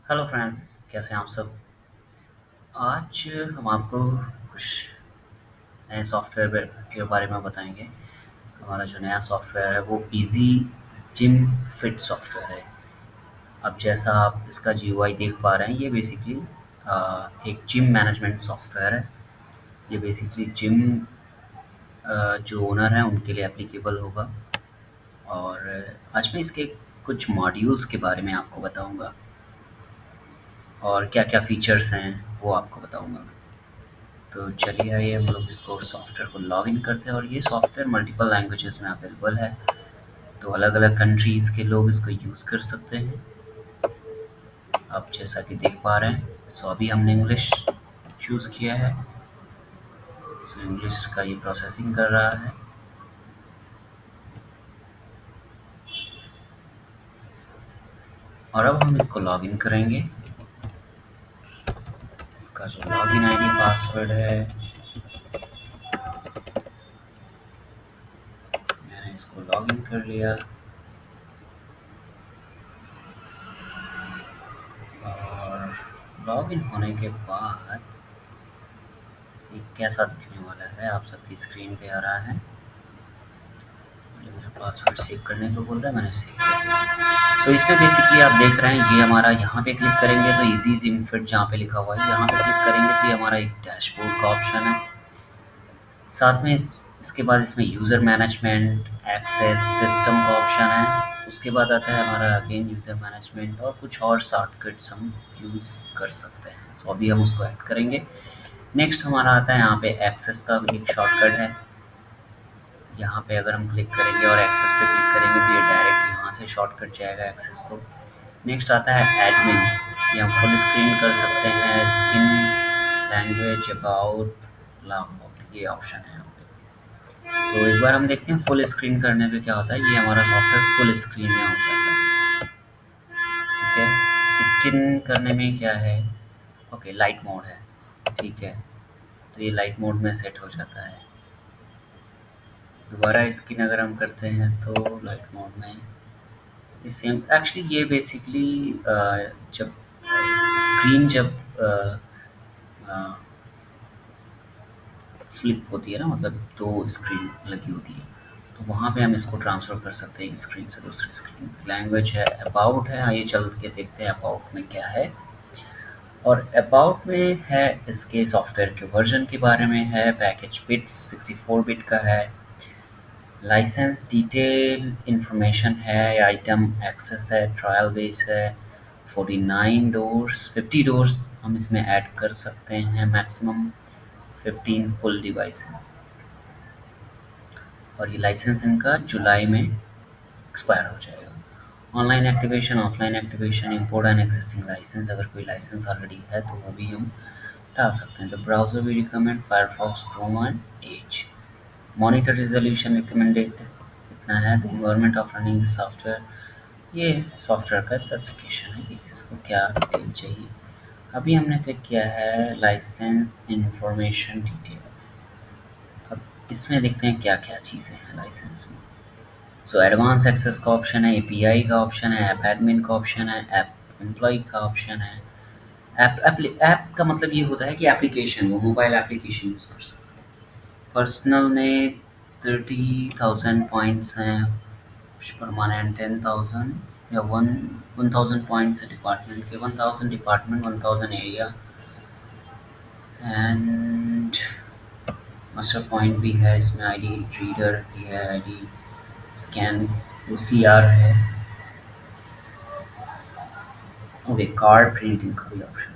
Hello friends, कैसे हैं आप सब। आज हम आपको कुछ नए सॉफ्टवेयर के बारे में बताएंगे। हमारा जो नया सॉफ्टवेयर है वो इजी जिम फिट सॉफ्टवेयर है। अब जैसा आप इसका जीयूआई देख पा रहे हैं, ये बेसिकली एक जिम मैनेजमेंट सॉफ्टवेयर है। ये बेसिकली जिम जो ओनर हैं उनके लिए एप्लीकेबल होगा। और आज मैं इसके कुछ मॉड्यूल्स के बारे में आपको बताऊंगा और क्या-क्या फीचर्स हैं वो आपको बताऊंगा। तो चलिए आइए हम लोग इसको सॉफ्टवेयर को लॉगिन करते हैं। और ये सॉफ्टवेयर मल्टीपल लैंग्वेजेस में अवेलेबल है, तो अलग-अलग कंट्रीज़ के लोग इसको यूज़ कर सकते हैं। आप जैसा कि देख पा रहे हैं, सो अभी हमने इंग्लिश चूज़ किया है। सो इंग्लिश का ये प्रोसेसिंग कर रहा है। और अब हम इसको लॉगिन करेंगे। इसका जो लॉगिन आईडी पासवर्ड है, मैंने इसको लॉगिन कर लिया। और लॉगिन होने के बाद ये कैसा दिखने वाला है, आप सबकी स्क्रीन पे आ रहा है। ये मेरा पासवर्ड सेव करने को बोल रहा है, मैंने सेव कर दिया। सो इसमें बेसिकली आप देख रहे हैं, ये हमारा यहाँ पे क्लिक करेंगे तो इजी जिम फिट जहाँ पे लिखा हुआ है, यहाँ पे क्लिक करेंगे तो ये हमारा एक डैशबोर्ड का ऑप्शन है। साथ में इसके बाद इसमें यूज़र मैनेजमेंट, एक्सेस, सिस्टम का ऑप्शन है। उसके बाद आता है हमारा अगेन यूज़र मैनेजमेंट और कुछ और शॉर्टकट्स हम यूज़ कर सकते हैं। सो अभी हम उसको ऐड करेंगे। नेक्स्ट हमारा आता है यहाँ पे एक्सेस का एक शॉर्टकट है। यहाँ पे अगर हम क्लिक करेंगे और एक्सेस पे क्लिक करेंगे तो ये डायरेक्ट यहाँ से शॉर्टकट जाएगा एक्सेस को। नेक्स्ट आता है एडमिन। ये हम फुल स्क्रीन कर सकते हैं, स्किन, लैंग्वेज, अबाउट, लॉगआउट, ये ऑप्शन है यहाँ पे। तो एक बार हम देखते हैं फुल स्क्रीन करने पे क्या होता है। ये हमारा सॉफ्टवेयर फुल स्क्रीन में हो जाता है। ठीक है, स्किन करने में क्या है, ओके लाइट मोड है। ठीक है, तो ये लाइट मोड में सेट हो जाता है। दोबारा स्किन अगर हम करते हैं तो लाइट मोड में सेम। एक्चुअली ये बेसिकली जब स्क्रीन जब फ्लिप होती है ना, मतलब दो स्क्रीन लगी होती है, तो वहाँ पे हम इसको ट्रांसफ़र कर सकते हैं एक स्क्रीन से दूसरी स्क्रीन में। लैंग्वेज है, अबाउट है। आइए चल के देखते हैं अबाउट में क्या है। और अबाउट में है इसके सॉफ्टवेयर के वर्जन के बारे में है, पैकेज बिट्स 64 बिट का है, लाइसेंस डिटेल इन्फॉर्मेशन है, आइटम एक्सेस है, ट्रायल बेस है, 49 डोर्स, 50 डोर्स हम इसमें ऐड कर सकते हैं, मैक्सिमम 15 पुल डिवाइसेस। और ये लाइसेंस इनका जुलाई में एक्सपायर हो जाएगा। Online activation, offline activation, import and existing license, अगर कोई लाइसेंस ऑलरेडी है तो वो भी हम डाल सकते हैं। The browser we recommend Firefox, Chrome and Edge. Monitor resolution recommended इतना है। The environment of running the software, ये सॉफ्टवेयर का स्पेसिफिकेशन है कि किसको क्या डिटेल चाहिए। अभी हमने क्लिक किया है लाइसेंस इंफॉर्मेशन डिटेल्स। अब इसमें देखते हैं क्या क्या चीज़ें हैं लाइसेंस में। सो एडवांस एक्सेस का ऑप्शन है, एपीआई का ऑप्शन है, ऐप एडमिन का ऑप्शन है, ऐप एम्प्लॉय का ऑप्शन है। ऐप का मतलब ये होता है कि एप्लीकेशन, वो मोबाइल एप्लीकेशन यूज़ कर सकते हैं। पर्सनल में 30,000 पॉइंट्स हैं, परमानेंट 10,000 या 1,000 पॉइंट्स है डिपार्टमेंट के, 1,000 department, 1,000 area and master point भी है इसमें, आईडी रीडर भी है, आईडी स्कैन, ओसीआर है। ओके, कार्ड प्रिंटिंग का भी ऑप्शन है।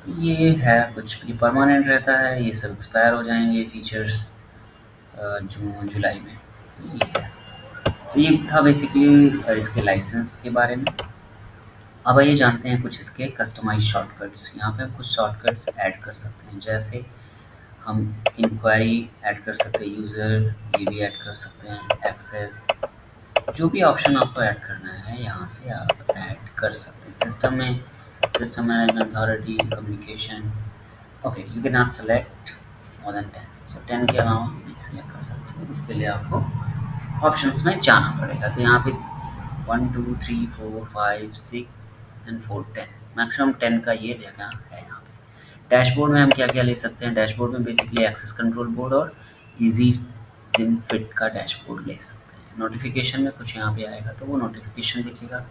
तो ये है, कुछ भी परमानेंट रहता है, ये सब एक्सपायर हो जाएंगे फीचर्स जून जुलाई में। तो ये है, तो ये था बेसिकली इसके लाइसेंस के बारे में। अब आइए जानते हैं कुछ इसके कस्टमाइज शॉर्टकट्स। यहाँ पे हम कुछ शॉर्टकट्स ऐड कर सकते हैं, जैसे हम इंक्वायरी ऐड कर सकते हैं, यूज़र ये भी ऐड कर सकते हैं, एक्सेस, जो भी ऑप्शन आपको ऐड करना है यहाँ से आप ऐड कर सकते हैं। सिस्टम में system management authority, communication, okay you can not select more than 10। सो 10 के अलावा नहीं सेलेक्ट कर सकते हैं। उसके लिए आपको ऑप्शंस में जाना पड़ेगा। तो यहाँ पे 1 2 3 4 5 6 एंड 4 10, मैक्सिमम 10 का ये जगह है यहाँ पे। डैशबोर्ड में हम क्या-क्या ले सकते हैं? डैशबोर्ड में बेसिकली एक्सेस कंट्रोल बोर्ड और ईज़ी जिम फिट का डैशबोर्ड ले सकते हैं। नोटिफ़िकेशन में कुछ यहाँ पे आएगा तो वो नोटिफ़िकेशन दिखेगा।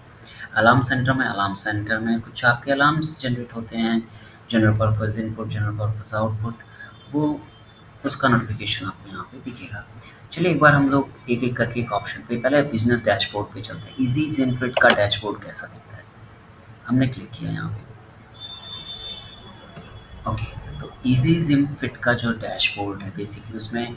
अलार्म सेंटर में कुछ आपके अलार्म्स जनरेट होते हैं, general purpose input, general purpose output, वो उसका नोटिफ़िकेशन आपको यहाँ पे दिखेगा। चलिए एक बार हम लोग एक-एक करके एक ऑप्शन पे, पहले बिज़नेस डैशबोर्ड पे चलते हैं। ईज़ी जिम फिट का डैशबोर्ड कैसा दिखता है? हमने क्लिक किया यहाँ पे। ओके, तो ईज़ी जिम फिट का जो डैशबोर्ड है बेसिकली उसमें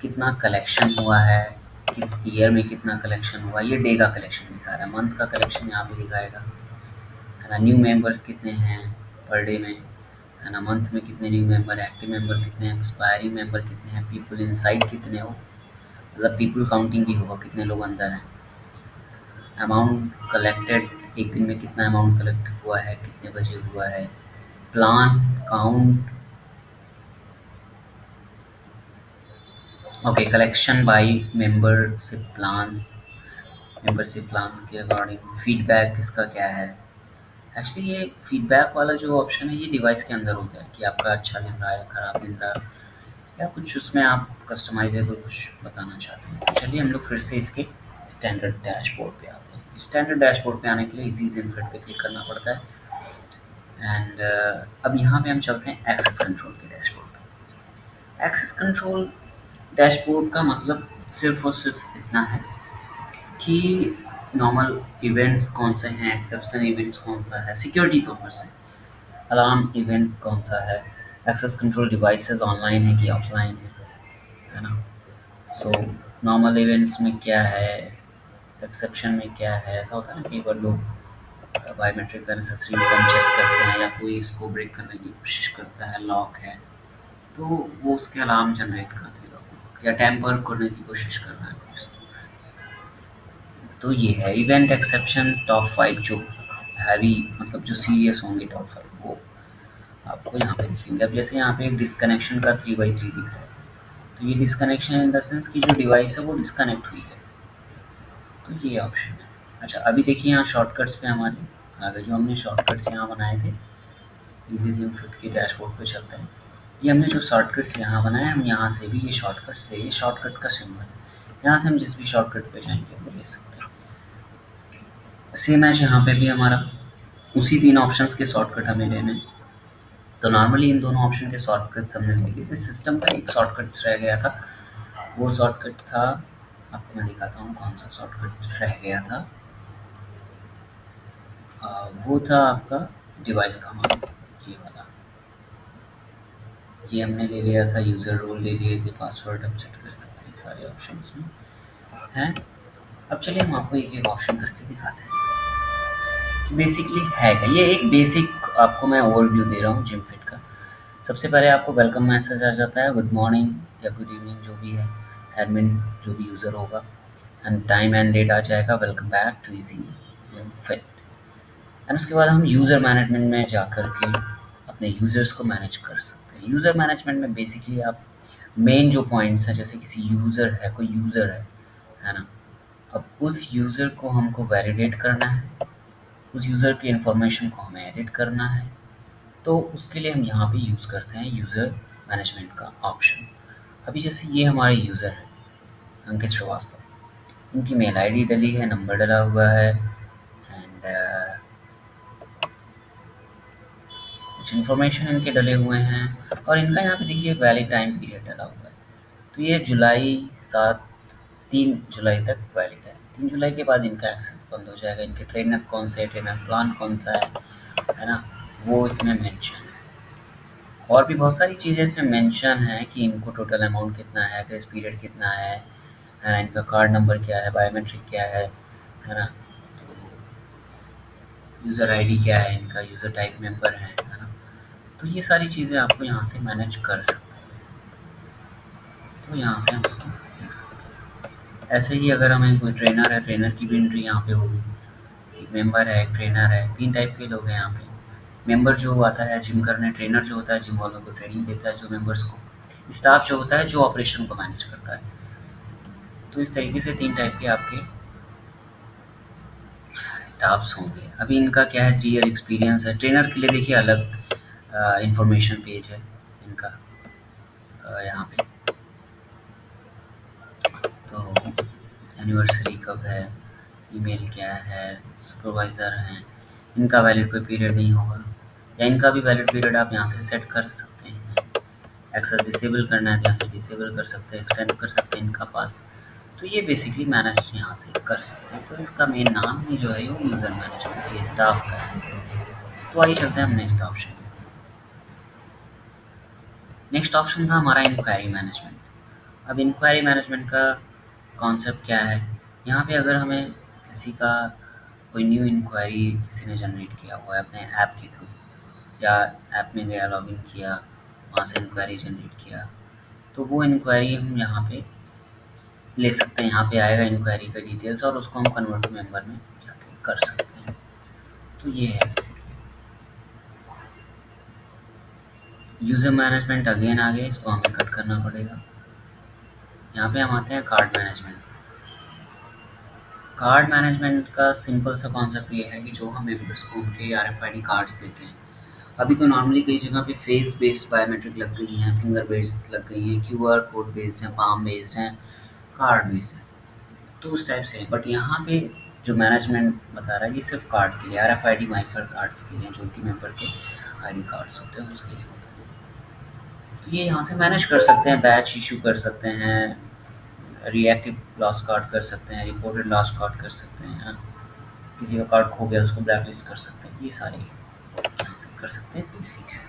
कितना कलेक्शन हुआ है, किस ईयर में कितना कलेक्शन हुआ है, ये डे का कलेक्शन दिखा रहा है, मंथ का कलेक्शन यहाँ पे दिखाएगा, है ना? न्यू मेंबर्स कितने हैं पर डे में, है ना? मंथ में कितने न्यू मेंबर, एक्टिव मेंबर कितने हैं, एक्सपायरी मेंबर कितने हैं, पीपल इनसाइड कितने हो, मतलब पीपल काउंटिंग भी होगा कितने लोग अंदर हैं, अमाउंट कलेक्टेड, एक दिन में कितना अमाउंट कलेक्ट हुआ है, कितने बजे हुआ है, plan count, okay, collection by membership plans के अकॉर्डिंग, फीडबैक किसका क्या है। एक्चुअली ये फीडबैक वाला जो ऑप्शन है ये डिवाइस के अंदर होता है कि आपका अच्छा दिन रहा है, खराब दिन रहा, या कुछ उसमें आप कस्टमाइजेबल कुछ बताना चाहते हैं। तो चलिए हम लोग फिर से इसके स्टैंडर्ड डैशबोर्ड पे आते हैं। स्टैंडर्ड डैशबोर्ड पे आने के लिए इजी इनफिट पे क्लिक करना पड़ता है एंड अब यहाँ पे हम चलते हैं एक्सेस कंट्रोल के डैशबोर्ड पे। एक्सेस कंट्रोल डैशबोर्ड का मतलब सिर्फ और सिर्फ इतना है कि नॉर्मल इवेंट्स कौन से हैं, एक्सेप्शन इवेंट्स कौन सा है, सिक्योरिटी पर्पज से अलार्म इवेंट्स कौन सा है, एक्सेस कंट्रोल डिवाइसेस ऑनलाइन है कि ऑफलाइन है ना? सो नॉर्मल इवेंट्स में क्या है, एक्सेप्शन में क्या है, ऐसा होता है ना कई बार लोग बायोमेट्रिक नेसेसरी इनकम चेक करते हैं या कोई इसको ब्रेक करने की कोशिश करता है, लॉक है, तो वो उसके अलार्म जनरेट कर देगा या टैम्पर करने की कोशिश कर रहा है कोई उसको। तो ये है इवेंट एक्सेप्शन टॉप 5 जो हैवी, मतलब जो सीरियस होंगे टॉप 5 वो आपको यहाँ पे दिखेंगे। अब जैसे यहाँ पे एक डिस्कनेक्शन का 3/3 दिख रहा है, तो ये डिस्कनेक्शन इन द सेंस कि जो डिवाइस है वो डिस्कनेक्ट हुई है, तो ये ऑप्शन है। अच्छा अभी देखिए यहाँ शॉर्टकट्स पे हमारे आगे जो हमने शॉर्टकट्स यहाँ बनाए थे, इजी जिम फिट के डैशबोर्ड पे चलते हैं। ये हमने जो शॉर्टकट्स यहाँ बनाए हम यहाँ से भी ये शॉर्टकट्स ले, ये शॉर्टकट का सिंबल है, यहाँ से हम जिस भी शॉर्टकट पे जाएंगे वो ले सकते हैं। सेम एज यहाँ पे भी हमारा उसी 3 ऑप्शंस के शॉर्टकट हमें लेने हैं। तो नॉर्मली इन दोनों ऑप्शन के शॉर्टकट्स हमने ले लिए थे, सिस्टम का एक शॉर्टकट्स रह गया था, वो शॉर्टकट था, आपको मैं दिखाता हूँ कौन सा शॉर्टकट रह गया था। वो था आपका डिवाइस कमांड, ये वाला, ये हमने ले लिया था, यूज़र रोल ले लिए थे, पासवर्ड हम सेट कर सकते हैं सारे ऑप्शंस में हैं। अब चलिए हम आपको एक-एक ऑप्शन करके दिखाते हैं कि बेसिकली है क्या। ये एक बेसिक आपको मैं ओवरव्यू दे रहा हूँ जिम फिट का। सबसे पहले आपको वेलकम मैसेज आ जाता है, गुड मॉर्निंग या गुड इवनिंग जो भी है, एडमिन जो भी यूज़र होगा, एंड टाइम एंड डेट आ जाएगा, welcome back to easy gym fit. And उसके बाद हम यूज़र मैनेजमेंट में जाकर के अपने यूज़र्स को मैनेज कर सकते हैं। यूज़र मैनेजमेंट में बेसिकली आप मेन जो पॉइंट्स हैं, जैसे किसी यूज़र है, कोई यूज़र है ना? अब उस यूज़र को हमको वैलिडेट करना है, उस यूज़र की इन्फॉर्मेशन को हमें एडिट करना है, तो उसके लिए हम यहाँ पे यूज़ करते हैं यूज़र मैनेजमेंट का ऑप्शन। अभी जैसे ये हमारे यूज़र हैं, अंकित श्रीवास्तव, इनकी मेल आईडी डली है, नंबर डला हुआ है एंड कुछ इन्फॉर्मेशन इनके डले हुए हैं और इनका यहाँ पे देखिए वैलिड टाइम पीरियड डला हुआ है। तो ये जुलाई 7 3 जुलाई तक वैलिड है। 3 जुलाई के बाद इनका एक्सेस बंद हो जाएगा। इनके ट्रेनर कौन से है, ट्रेनर प्लान कौन सा है ना? वो इसमें मेंशन है। और भी बहुत सारी चीज़ें इसमें मेंशन है कि इनको टोटल अमाउंट कितना है, ग्रेस पीरियड कितना है, इनका कार्ड नंबर क्या है, बायोमेट्रिक क्या है ना? तो यूज़र आईडी क्या है इनका, यूज़र टाइप मेंबर है ना? तो ये सारी चीज़ें आपको यहाँ से मैनेज कर सकते हैं। तो यहाँ से हम उसको देख सकते हैं। ऐसे ही अगर हमें कोई ट्रेनर है, ट्रेनर की भी एंट्री यहाँ पे होगी। एक मेंबर है, एक ट्रेनर है, 3 टाइप के लोग हैं यहाँ पे। मेंबर जो आता है जिम करने, ट्रेनर जो होता है जिम वालों को ट्रेनिंग देता है जो मेंबर्स को, स्टाफ जो होता है जो ऑपरेशन को मैनेज करता है। तो इस तरीके से 3 टाइप के आपके स्टाफ्स होंगे। अभी इनका क्या है, 3 ईयर एक्सपीरियंस है। ट्रेनर के लिए देखिए अलग इंफॉर्मेशन पेज है इनका, यहाँ पे। तो एनिवर्सरी कब है, ईमेल क्या है, सुपरवाइज़र हैं, इनका वैलिड कोई पीरियड नहीं होगा, या इनका भी वैलिड पीरियड आप यहाँ से सेट कर सकते हैं। एक्सेस डिसेबल करना है तो यहाँ से डिसेबल कर सकते हैं, एक्सटेंड कर सकते हैं इनका पास। तो ये बेसिकली मैनेज यहाँ से कर सकते हैं। तो इसका मेन नाम ही जो है वो यूज़र मैनेजमेंट, ये स्टाफ का है। तो आइए चलते हैं हम नेक्स्ट ऑप्शन। नेक्स्ट ऑप्शन था हमारा इंक्वायरी मैनेजमेंट। अब इंक्वायरी मैनेजमेंट का कॉन्सेप्ट क्या है, यहाँ पे अगर हमें किसी का कोई न्यू इंक्वायरी किसी ने जनरेट किया हुआ है अपने ऐप के थ्रू, या ऐप में गया, लॉगिन किया, वहाँ से इंक्वायरी जनरेट किया, तो वो इंक्वायरी हम यहाँ पे ले सकते हैं। यहाँ पे आएगा इंक्वायरी का डिटेल्स और उसको हम कन्वर्ट मेंबर में जाके कर सकते हैं। तो ये है बेसिकली यूज़र मैनेजमेंट। अगेन आ गया, इसको हमें कट करना पड़ेगा। यहाँ पे हम आते हैं कार्ड मैनेजमेंट। कार्ड मैनेजमेंट का सिंपल सा कॉन्सेप्ट ये है कि जो हम मेंबर्स को उनके आरएफआईडी कार्ड्स देते हैं, अभी तो नॉर्मली कई जगह पे फेस बेस्ड बायोमेट्रिक लग गई हैं, फिंगर बेस्ड लग गई हैं, क्यूआर कोड बेस्ड हैं, पाम बेस्ड हैं, कार्ड बेस्ड हैं, तो उस टाइप से। बट यहाँ पे जो मैनेजमेंट बता रहा है ये सिर्फ कार्ड के लिए, आरएफआईडी माइफर कार्ड्स के लिए, जो कि मेंबर के आईडी कार्ड्स होते हैं उसके लिए होता है। तो ये यहाँ से मैनेज कर सकते हैं, बैच इशू कर सकते हैं, रिएक्टिव लॉस कार्ड कर सकते हैं, रिपोर्टेड लॉस कार्ड कर सकते हैं, किसी का कार्ड खो गया उसको ब्लैक लिस्ट कर सकते हैं, ये सारे यहाँ से कर सकते हैं, बेसिक है।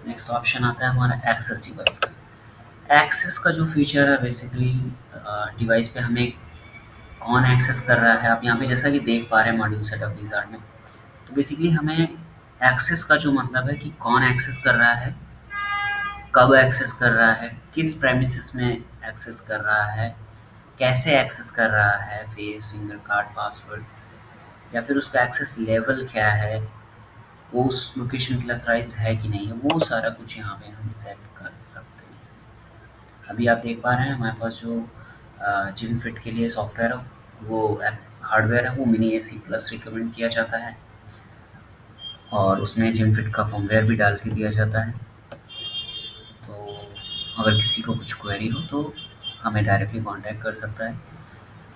नेक्स्ट ऑप्शन आता है हमारा एक्सेस डिवाइस का। एक्सेस का जो फीचर है बेसिकली डिवाइस पे हमें कौन एक्सेस कर रहा है, आप यहाँ पे जैसा कि देख पा रहे हैं मॉड्यूल सेटअप विज़ार्ड में। तो बेसिकली हमें एक्सेस का जो मतलब है कि कौन एक्सेस कर रहा है, कब एक्सेस कर रहा है, किस प्रेमिसेस में एक्सेस कर रहा है, कैसे एक्सेस कर रहा है, फेस, फिंगर कार्ड, पासवर्ड, या फिर उसका एक्सेस लेवल क्या है, वो उस लोकेशन के लिए ऑथराइज्ड है कि नहीं है, वो सारा कुछ यहाँ पे हम सेट कर सकते हैं। अभी आप देख पा रहे हैं हमारे पास जो जिम फिट के लिए सॉफ्टवेयर है, वो हार्डवेयर है, वो मिनी एसी प्लस रिकमेंड किया जाता है, और उसमें जिम फिट का फर्मवेयर भी डाल के दिया जाता है। तो अगर किसी को कुछ क्वेरी हो तो हमें डायरेक्टली कांटेक्ट कर सकता है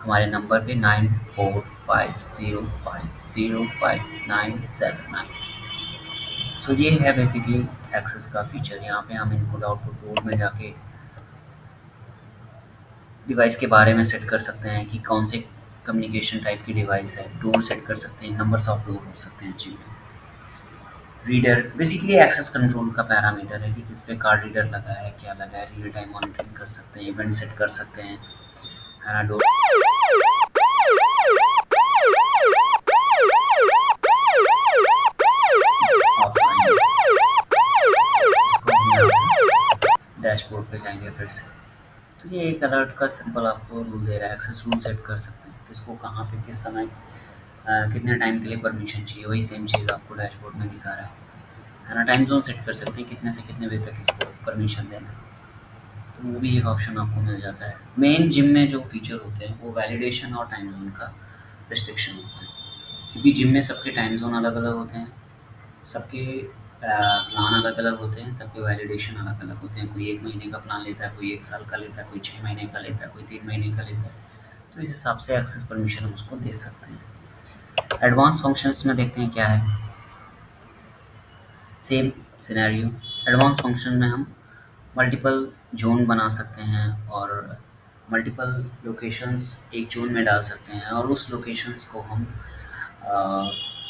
हमारे नंबर पे 9450505979। सो ये है बेसिकली एक्सेस का फीचर। यहाँ पे हम इनपुट आउटपुट डोर में जाके डिवाइस के बारे में सेट कर सकते हैं कि कौन से कम्युनिकेशन टाइप की डिवाइस है, डोर सेट कर सकते हैं, नंबर्स ऑफ डोर हो सकते हैं जी। रीडर बेसिकली एक्सेस कंट्रोल का पैरामीटर है कि किस पे कार्ड रीडर लगा है, क्या लगा है, रियल टाइम मॉनिटरिंग कर सकते हैं, इवेंट सेट कर सकते हैं, है ना, डोर डैशबोर्ड पे जाएंगे फिर से। तो ये एक अलर्ट का सिंपल आपको रूल दे रहा है, एक्सेस रूल सेट कर सकते हैं किसको कहाँ पे किस समय कितने टाइम के लिए परमिशन चाहिए, वही सेम चीज़ आपको डैशबोर्ड में दिखा रहा है ना। टाइम जोन सेट कर सकते हैं कितने से कितने बजे तक इसको परमिशन देना है, तो वो भी एक ऑप्शन आपको मिल जाता है। मेन जिम में जो फीचर होते हैं वो वैलिडेशन और टाइम जोन का रिस्ट्रिक्शन होता है, क्योंकि जिम में सबके टाइम जोन अलग अलग होते हैं, सबके प्लान अलग अलग होते हैं, सबके वैलिडेशन अलग अलग होते हैं। कोई 1 महीने का प्लान लेता है, कोई 1 साल का लेता है, कोई 6 महीने का लेता है, कोई 3 महीने का लेता है। तो इस हिसाब से एक्सेस परमिशन हम उसको दे सकते हैं। एडवांस फंक्शंस में देखते हैं क्या है, सेम सिनेरियो। एडवांस फंक्शन में हम मल्टीपल ज़ोन बना सकते हैं और मल्टीपल लोकेशंस एक ज़ोन में डाल सकते हैं, और उस लोकेशंस को हम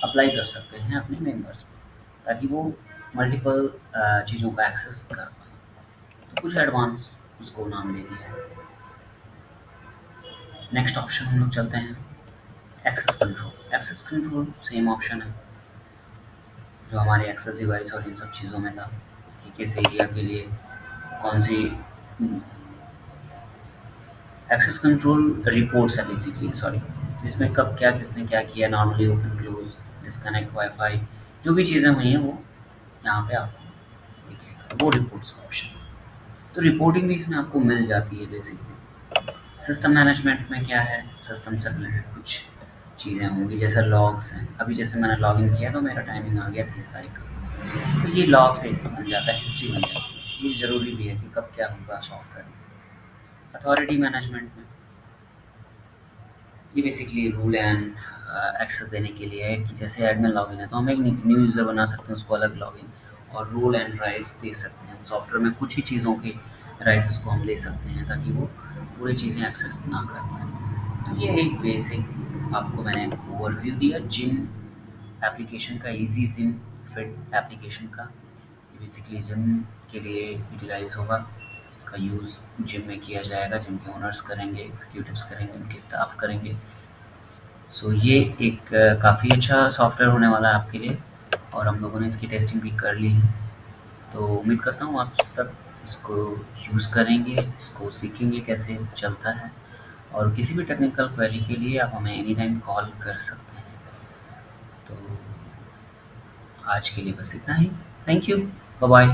अप्लाई कर सकते हैं अपने मेंबर्स पे, ताकि वो मल्टीपल चीज़ों का एक्सेस कर पाएँ। तो कुछ एडवांस उसको नाम दे दिया है। नेक्स्ट ऑप्शन हम लोग चलते हैं access control. Access control same option है जो हमारे एक्सेस डिवाइस और इन सब चीज़ों में था, कि किस एरिया के लिए कौन सी एक्सेस कंट्रोल रिपोर्ट्स है बेसिकली, सॉरी, इसमें कब क्या किसने क्या किया, normally open close, disconnect, wifi, जो भी चीज़ें हुई हैं वो यहाँ पे आपको दिखेगा, वो रिपोर्ट्स का ऑप्शन है। तो रिपोर्टिंग भी इसमें आपको मिल जाती है बेसिकली। सिस्टम मैनेजमेंट में क्या है, सिस्टम से रिलेटेड कुछ चीज़ें होंगी, जैसे लॉग्स हैं। अभी जैसे मैंने लॉगिन किया तो मेरा टाइमिंग आ गया 30 तारीख का। तो ये लॉग्स एक बन जाता है, हिस्ट्री बन जाती है। ये ज़रूरी भी है कि कब क्या होगा सॉफ्टवेयर में। अथॉरिटी मैनेजमेंट में ये बेसिकली रूल एंड एक्सेस देने के लिए है कि जैसे एडमिन लॉगिन है तो हम एक न्यू यूज़र बना सकते हैं, उसको अलग लॉगिन और रूल एंड राइट्स दे सकते हैं। सॉफ्टवेयर में कुछ ही चीज़ों के राइट्स उसको हम दे सकते हैं ताकि वो पूरी चीज़ें एक्सेस ना कर पाए। तो ये एक बेसिक आपको मैंने ओवरव्यू दिया जिम एप्लीकेशन का, ईज़ी जिम फिट एप्लीकेशन का। ये बेसिकली जिम के लिए यूटिलाइज़ होगा। इसका यूज़ जिम में किया जाएगा, जिम के ओनर्स करेंगे, एग्जीक्यूटिव्स करेंगे, उनके स्टाफ करेंगे। सो ये एक काफ़ी अच्छा सॉफ्टवेयर होने वाला है आपके लिए और हम लोगों ने इसकी टेस्टिंग भी कर ली है। तो उम्मीद करता हूँ आप सब इसको यूज़ करेंगे, इसको सीखेंगे कैसे चलता है और किसी भी टेक्निकल क्वेरी के लिए आप हमें एनी टाइम कॉल कर सकते हैं। तो आज के लिए बस इतना ही। Thank you. Bye bye.